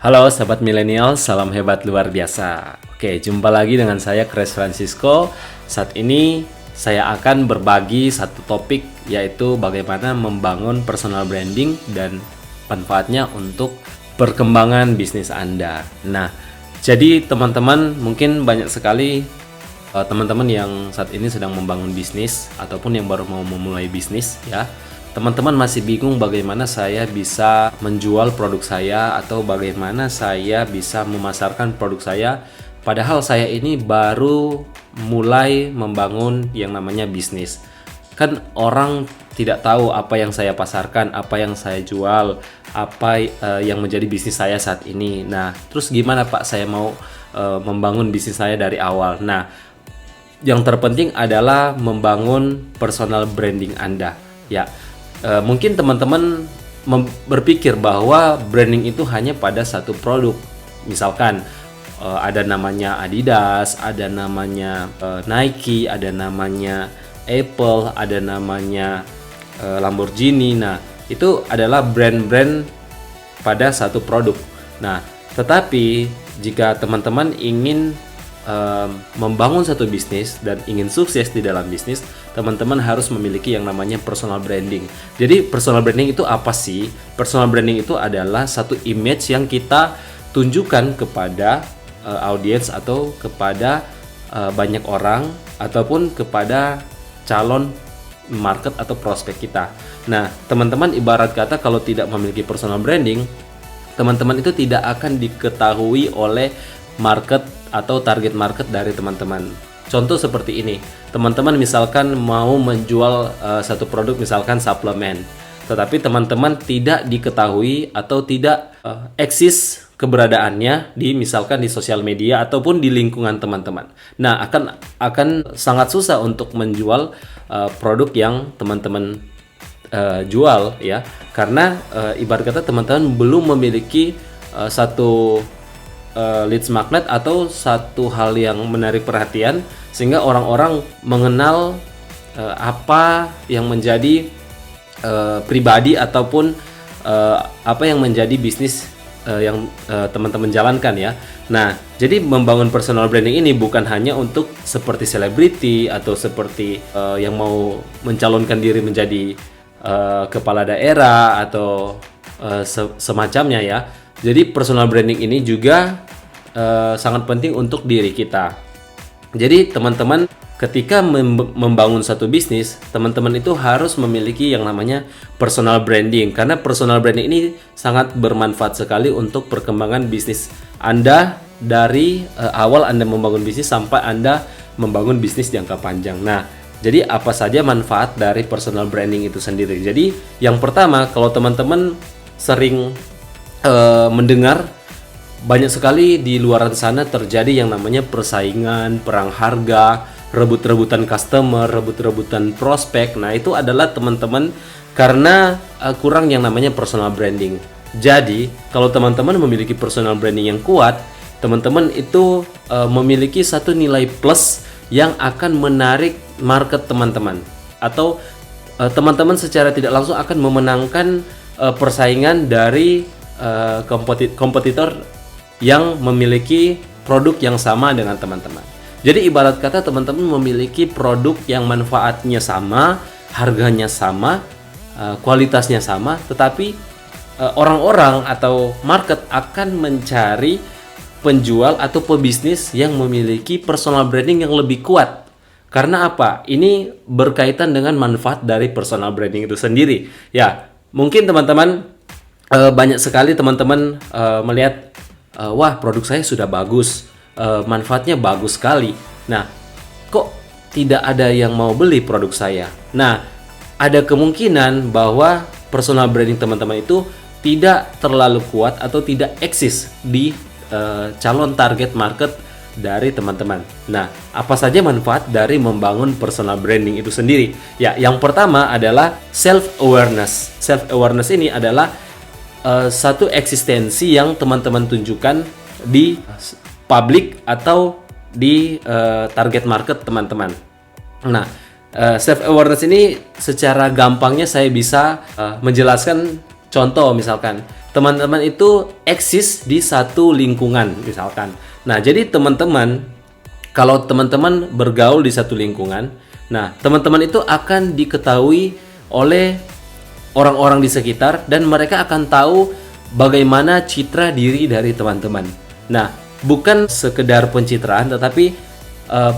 Halo sahabat milenial, salam hebat luar biasa. Oke, jumpa lagi dengan saya Chris Francisco. Saat ini saya akan berbagi satu topik, yaitu bagaimana membangun personal branding dan manfaatnya untuk perkembangan bisnis Anda. Nah, jadi teman-teman mungkin banyak sekali teman-teman yang saat ini sedang membangun bisnis ataupun yang baru mau memulai bisnis ya. Teman-teman masih bingung bagaimana saya bisa menjual produk saya atau bagaimana saya bisa memasarkan produk saya, padahal saya ini baru mulai membangun yang namanya bisnis. Kan orang tidak tahu apa yang saya pasarkan, apa yang saya jual, apa yang menjadi bisnis saya saat ini. Nah, terus gimana Pak saya mau membangun bisnis saya dari awal? Nah, yang terpenting adalah membangun personal branding Anda. Ya, mungkin teman-teman berpikir bahwa branding itu hanya pada satu produk. Misalkan ada namanya Adidas, ada namanya Nike, ada namanya Apple, ada namanya Lamborghini. Nah, itu adalah brand-brand pada satu produk. Nah, tetapi jika teman-teman ingin membangun satu bisnis dan ingin sukses di dalam bisnis, teman-teman harus memiliki yang namanya personal branding. Jadi personal branding itu apa sih? Personal branding itu adalah satu image yang kita tunjukkan kepada audiens atau kepada banyak orang ataupun kepada calon market atau prospek kita. Nah, teman-teman ibarat kata kalau tidak memiliki personal branding, teman-teman itu tidak akan diketahui oleh market atau target market dari teman-teman. Contoh seperti ini, teman-teman misalkan mau menjual satu produk, misalkan suplemen, tetapi teman-teman tidak diketahui atau tidak eksis keberadaannya misalkan di sosial media ataupun di lingkungan teman-teman. Nah, akan sangat susah untuk menjual produk yang teman-teman jual ya, karena ibarat kata teman-teman belum memiliki satu leads magnet atau satu hal yang menarik perhatian sehingga orang-orang mengenal apa yang menjadi pribadi ataupun apa yang menjadi bisnis yang teman-teman jalankan ya. Nah, jadi membangun personal branding ini bukan hanya untuk seperti selebriti atau seperti yang mau mencalonkan diri menjadi kepala daerah atau semacamnya ya. Jadi personal branding ini juga sangat penting untuk diri kita. Jadi teman-teman ketika membangun satu bisnis, teman-teman itu harus memiliki yang namanya personal branding, karena personal branding ini sangat bermanfaat sekali untuk perkembangan bisnis Anda dari awal Anda membangun bisnis sampai Anda membangun bisnis jangka panjang. Nah, jadi apa saja manfaat dari personal branding itu sendiri? Jadi yang pertama, kalau teman-teman sering mendengar banyak sekali di luar sana terjadi yang namanya persaingan, perang harga, rebut-rebutan customer, rebut-rebutan prospek. Nah, itu adalah teman-teman karena kurang yang namanya personal branding. Jadi, kalau teman-teman memiliki personal branding yang kuat, teman-teman itu memiliki satu nilai plus yang akan menarik market teman-teman, atau teman-teman secara tidak langsung akan memenangkan persaingan dari kompetitor yang memiliki produk yang sama dengan teman-teman. Jadi ibarat kata teman-teman memiliki produk yang manfaatnya sama, harganya sama, kualitasnya sama, tetapi orang-orang atau market akan mencari penjual atau pebisnis yang memiliki personal branding yang lebih kuat. Karena apa? Ini berkaitan dengan manfaat dari personal branding itu sendiri. Ya, mungkin teman-teman banyak sekali teman-teman melihat wah, produk saya sudah bagus, manfaatnya bagus sekali. Nah, kok tidak ada yang mau beli produk saya? Nah, ada kemungkinan bahwa personal branding teman-teman itu tidak terlalu kuat atau tidak eksis di calon target market dari teman-teman. Nah, apa saja manfaat dari membangun personal branding itu sendiri? Ya, yang pertama adalah self-awareness. Self-awareness ini adalah satu eksistensi yang teman-teman tunjukkan di publik atau di target market teman-teman. Nah, self awareness ini secara gampangnya saya bisa menjelaskan contoh, misalkan teman-teman itu eksis di satu lingkungan misalkan. Nah, jadi teman-teman, kalau teman-teman bergaul di satu lingkungan, nah teman-teman itu akan diketahui oleh orang-orang di sekitar dan mereka akan tahu bagaimana citra diri dari teman-teman. Nah, bukan sekedar pencitraan, tetapi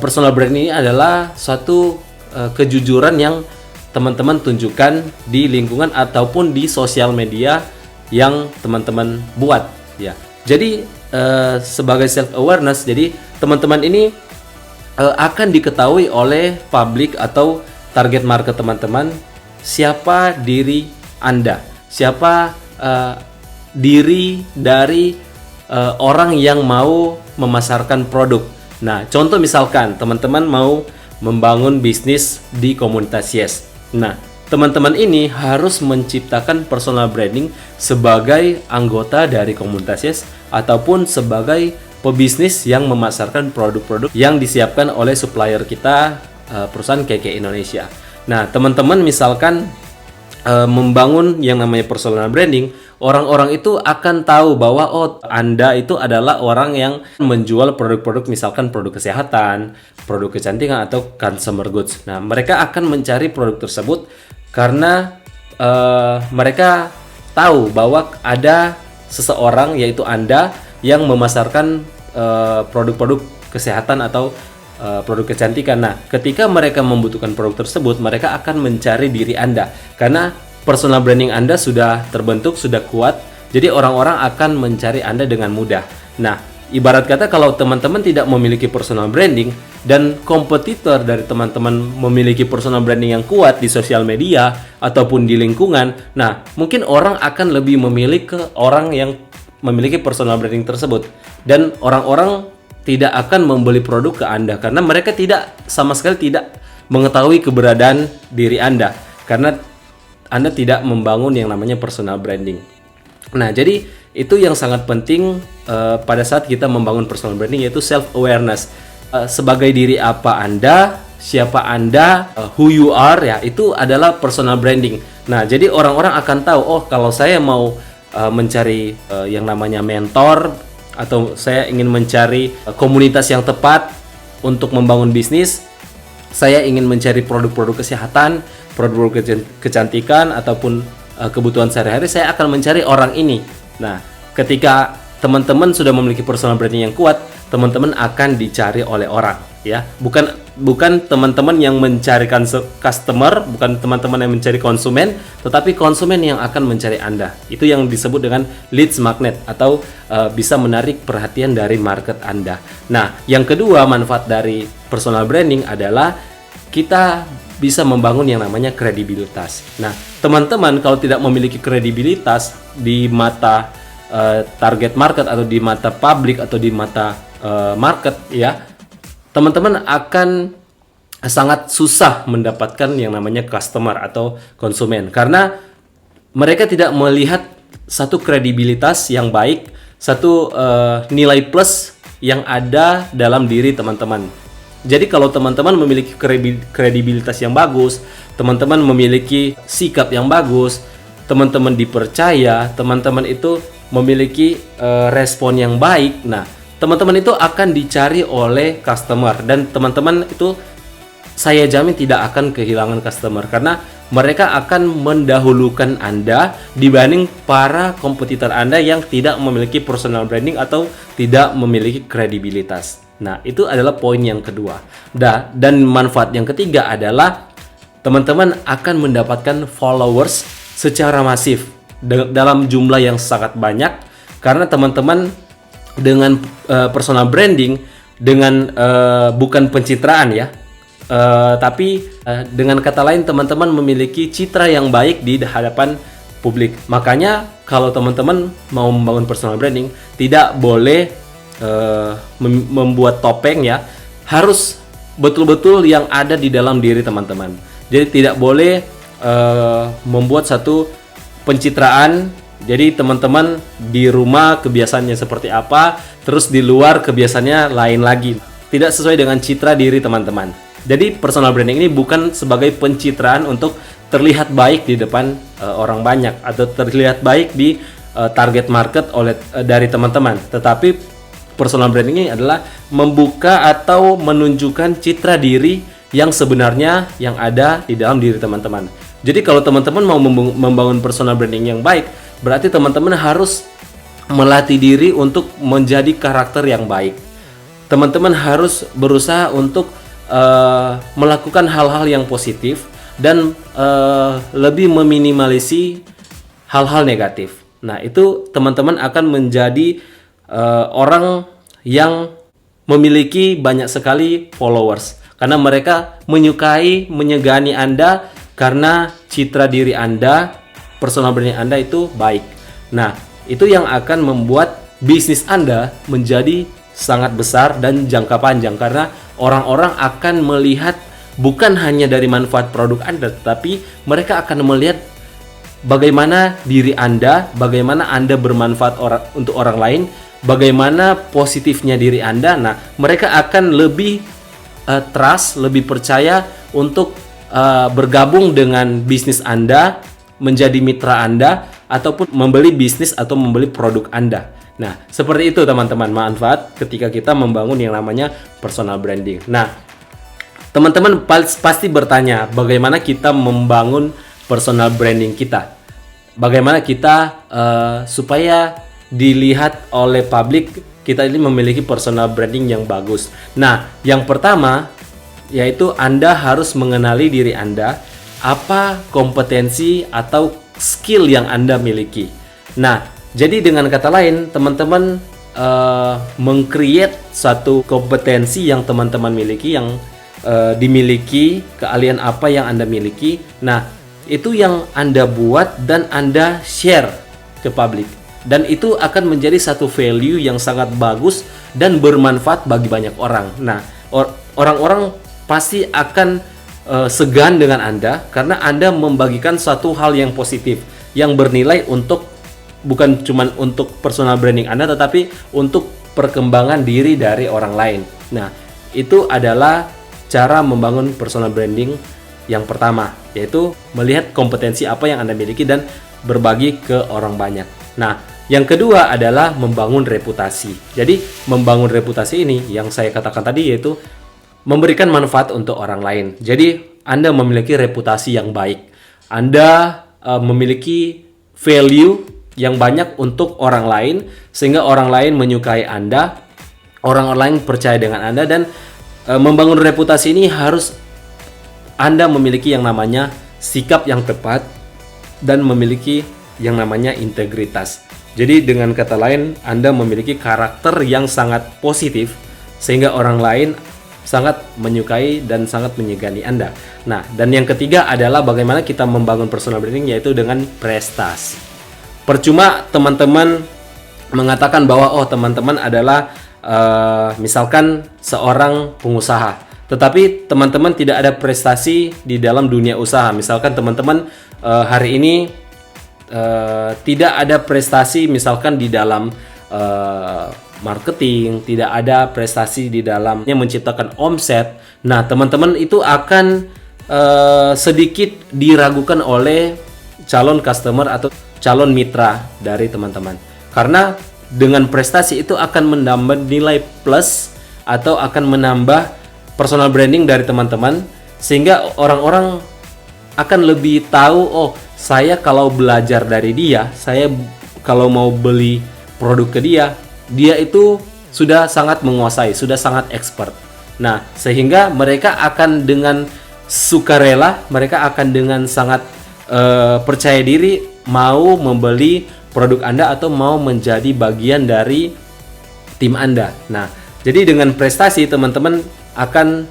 personal branding ini adalah suatu kejujuran yang teman-teman tunjukkan di lingkungan ataupun di sosial media yang teman-teman buat ya. Jadi sebagai self awareness, jadi teman-teman ini akan diketahui oleh publik atau target market teman-teman siapa diri Anda, siapa diri dari orang yang mau memasarkan produk. Nah, contoh misalkan teman-teman mau membangun bisnis di komunitas Yes. Nah, teman-teman ini harus menciptakan personal branding sebagai anggota dari komunitas Yes ataupun sebagai pebisnis yang memasarkan produk-produk yang disiapkan oleh supplier kita, perusahaan KK Indonesia. Nah, teman-teman misalkan membangun yang namanya personal branding, orang-orang itu akan tahu bahwa oh, Anda itu adalah orang yang menjual produk-produk, misalkan produk kesehatan, produk kecantikan atau consumer goods. Nah, mereka akan mencari produk tersebut karena mereka tahu bahwa ada seseorang, yaitu Anda, yang memasarkan produk-produk kesehatan atau produk kecantikan. Nah, ketika mereka membutuhkan produk tersebut, mereka akan mencari diri Anda karena personal branding Anda sudah terbentuk, sudah kuat. Jadi orang-orang akan mencari Anda dengan mudah. Nah, ibarat kata kalau teman-teman tidak memiliki personal branding dan kompetitor dari teman-teman memiliki personal branding yang kuat di sosial media ataupun di lingkungan, nah, mungkin orang akan lebih memilih ke orang yang memiliki personal branding tersebut, dan orang-orang tidak akan membeli produk ke Anda karena mereka sama sekali tidak mengetahui keberadaan diri Anda karena Anda tidak membangun yang namanya personal branding. Nah, jadi itu yang sangat penting pada saat kita membangun personal branding, yaitu self awareness. Sebagai diri apa Anda, siapa Anda, who you are, ya, itu adalah personal branding. Nah, jadi orang-orang akan tahu, oh, kalau saya mau mencari yang namanya mentor, atau saya ingin mencari komunitas yang tepat untuk membangun bisnis, saya ingin mencari produk-produk kesehatan, produk-produk kecantikan, ataupun kebutuhan sehari-hari, saya akan mencari orang ini. Nah, ketika teman-teman sudah memiliki personal branding yang kuat, teman-teman akan dicari oleh orang, ya. Bukan teman-teman yang mencarikan customer, bukan teman-teman yang mencari konsumen, tetapi konsumen yang akan mencari Anda. Itu yang disebut dengan leads magnet, atau bisa menarik perhatian dari market Anda. Nah, yang kedua manfaat dari personal branding adalah kita bisa membangun yang namanya kredibilitas. Nah, teman-teman kalau tidak memiliki kredibilitas di mata target market atau di mata publik atau di mata market, ya, teman-teman akan sangat susah mendapatkan yang namanya customer atau konsumen karena mereka tidak melihat satu kredibilitas yang baik, satu nilai plus yang ada dalam diri teman-teman. Jadi kalau teman-teman memiliki kredibilitas yang bagus, teman-teman memiliki sikap yang bagus, teman-teman dipercaya, teman-teman itu memiliki respon yang baik, nah, teman-teman itu akan dicari oleh customer, dan teman-teman itu saya jamin tidak akan kehilangan customer karena mereka akan mendahulukan Anda dibanding para kompetitor Anda yang tidak memiliki personal branding atau tidak memiliki kredibilitas. Nah, itu adalah poin yang kedua. Dan manfaat yang ketiga adalah teman-teman akan mendapatkan followers secara masif dalam jumlah yang sangat banyak karena teman-teman dengan personal branding, dengan bukan pencitraan, ya, tapi dengan kata lain teman-teman memiliki citra yang baik di hadapan publik. Makanya kalau teman-teman mau membangun personal branding, tidak boleh membuat topeng, ya, harus betul-betul yang ada di dalam diri teman-teman. Jadi tidak boleh membuat satu pencitraan. Jadi teman-teman di rumah kebiasaannya seperti apa, terus di luar kebiasaannya lain lagi. Tidak sesuai dengan citra diri teman-teman. Jadi personal branding ini bukan sebagai pencitraan untuk terlihat baik di depan orang banyak atau terlihat baik di target market dari teman-teman, tetapi personal branding ini adalah membuka atau menunjukkan citra diri yang sebenarnya yang ada di dalam diri teman-teman. Jadi kalau teman-teman mau membangun personal branding yang baik, berarti teman-teman harus melatih diri untuk menjadi karakter yang baik. Teman-teman harus berusaha untuk melakukan hal-hal yang positif dan lebih meminimalisasi hal-hal negatif. Nah, itu teman-teman akan menjadi orang yang memiliki banyak sekali followers karena mereka menyegani Anda karena citra diri Anda, personal branding Anda itu baik. Nah, itu yang akan membuat bisnis Anda menjadi sangat besar dan jangka panjang karena orang-orang akan melihat bukan hanya dari manfaat produk Anda, tetapi mereka akan melihat bagaimana diri Anda, bagaimana Anda bermanfaat untuk orang lain, bagaimana positifnya diri Anda. Nah, mereka akan lebih trust, lebih percaya untuk bergabung dengan bisnis Anda, menjadi mitra Anda, ataupun membeli bisnis atau membeli produk Anda. Nah, seperti itu teman-teman, manfaat ketika kita membangun yang namanya personal branding. Nah, teman-teman pasti bertanya, bagaimana kita membangun personal branding kita? Bagaimana kita supaya dilihat oleh publik kita ini memiliki personal branding yang bagus? Nah, yang pertama yaitu Anda harus mengenali diri Anda, apa kompetensi atau skill yang Anda miliki. Nah, jadi dengan kata lain, teman-teman meng-create suatu kompetensi yang teman-teman miliki, yang dimiliki, keahlian apa yang Anda miliki. Nah, itu yang Anda buat dan Anda share ke publik. Dan itu akan menjadi satu value yang sangat bagus dan bermanfaat bagi banyak orang. Nah, orang-orang pasti akan segan dengan Anda karena Anda membagikan suatu hal yang positif, yang bernilai untuk bukan cuma untuk personal branding Anda, tetapi untuk perkembangan diri dari orang lain. Nah, itu adalah cara membangun personal branding yang pertama, yaitu melihat kompetensi apa yang Anda miliki dan berbagi ke orang banyak. Nah, yang kedua adalah membangun reputasi. Jadi, membangun reputasi ini yang saya katakan tadi yaitu memberikan manfaat untuk orang lain. Jadi, Anda memiliki reputasi yang baik. Anda memiliki value yang banyak untuk orang lain, sehingga orang lain menyukai Anda, orang lain percaya dengan Anda, dan membangun reputasi ini harus Anda memiliki yang namanya sikap yang tepat dan memiliki yang namanya integritas. Jadi dengan kata lain, Anda memiliki karakter yang sangat positif sehingga orang lain sangat menyukai dan sangat menyegani Anda. Nah, dan yang ketiga adalah bagaimana kita membangun personal branding, yaitu dengan prestasi. Percuma teman-teman mengatakan bahwa teman-teman adalah misalkan seorang pengusaha, tetapi teman-teman tidak ada prestasi di dalam dunia usaha. Misalkan teman-teman hari ini tidak ada prestasi misalkan di dalam marketing, tidak ada prestasi di dalamnya menciptakan omset. Nah, teman-teman itu akan sedikit diragukan oleh calon customer atau calon mitra dari teman-teman, karena dengan prestasi itu akan menambah nilai plus atau akan menambah personal branding dari teman-teman, sehingga orang-orang akan lebih tahu, saya kalau belajar dari dia, saya kalau mau beli produk ke dia, dia itu sudah sangat menguasai, sudah sangat expert. Nah, sehingga mereka akan dengan sukarela, mereka akan dengan sangat percaya diri mau membeli produk Anda atau mau menjadi bagian dari tim Anda. Nah, jadi dengan prestasi teman-teman akan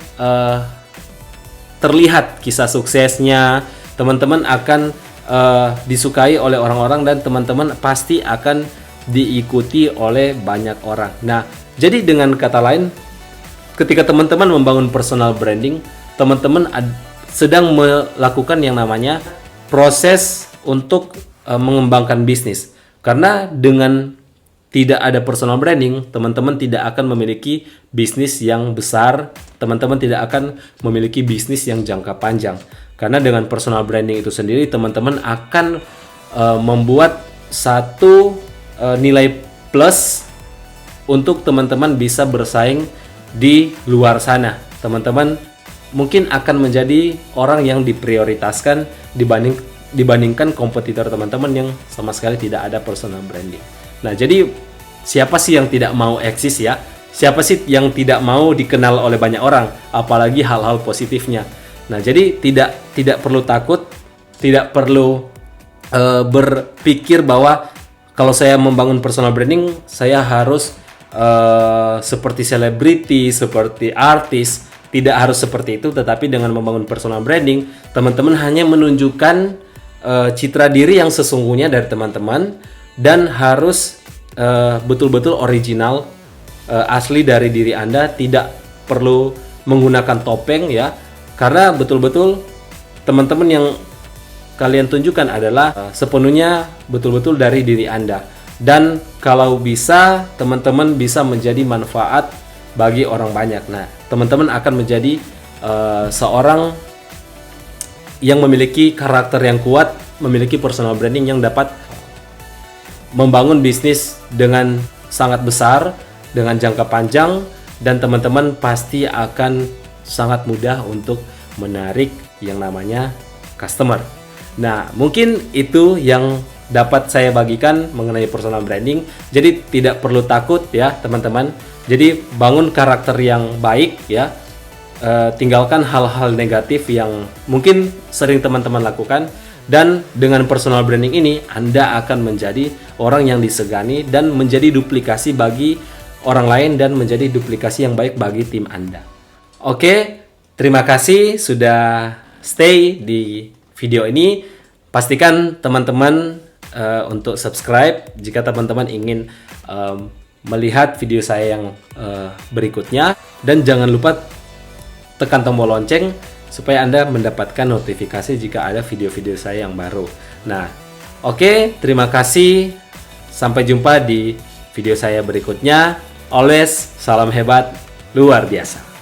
terlihat kisah suksesnya, teman-teman akan disukai oleh orang-orang dan teman-teman pasti akan diikuti oleh banyak orang. Nah, jadi dengan kata lain, ketika teman-teman membangun personal branding, teman-teman sedang melakukan yang namanya proses untuk mengembangkan bisnis. Karena dengan tidak ada personal branding, teman-teman tidak akan memiliki bisnis yang besar, teman-teman tidak akan memiliki bisnis yang jangka panjang. Karena dengan personal branding itu sendiri, teman-teman akan membuat satu nilai plus untuk teman-teman bisa bersaing di luar sana. Teman-teman mungkin akan menjadi orang yang diprioritaskan dibandingkan kompetitor teman-teman yang sama sekali tidak ada personal branding. Nah, jadi siapa sih yang tidak mau eksis ya? Siapa sih yang tidak mau dikenal oleh banyak orang, apalagi hal-hal positifnya. Nah, jadi tidak perlu takut, tidak perlu berpikir bahwa kalau saya membangun personal branding, saya harus seperti selebriti, seperti artis. Tidak harus seperti itu, tetapi dengan membangun personal branding, teman-teman hanya menunjukkan citra diri yang sesungguhnya dari teman-teman dan harus betul-betul original, asli dari diri Anda, tidak perlu menggunakan topeng ya, karena betul-betul teman-teman yang kalian tunjukkan adalah sepenuhnya betul-betul dari diri Anda. Dan kalau bisa, teman-teman bisa menjadi manfaat bagi orang banyak. Nah, teman-teman akan menjadi seorang yang memiliki karakter yang kuat, memiliki personal branding yang dapat membangun bisnis dengan sangat besar, dengan jangka panjang, dan teman-teman pasti akan sangat mudah untuk menarik yang namanya customer. Nah, mungkin itu yang dapat saya bagikan mengenai personal branding. Jadi tidak perlu takut ya teman-teman. Jadi bangun karakter yang baik ya. Tinggalkan hal-hal negatif yang mungkin sering teman-teman lakukan. Dan dengan personal branding ini, Anda akan menjadi orang yang disegani dan menjadi duplikasi bagi orang lain dan menjadi duplikasi yang baik bagi tim Anda. Oke, terima kasih sudah stay di video ini. Pastikan teman-teman untuk subscribe jika teman-teman ingin melihat video saya yang berikutnya. Dan jangan lupa tekan tombol lonceng supaya Anda mendapatkan notifikasi jika ada video-video saya yang baru. Nah, oke, terima kasih. Sampai jumpa di video saya berikutnya. Always salam hebat luar biasa.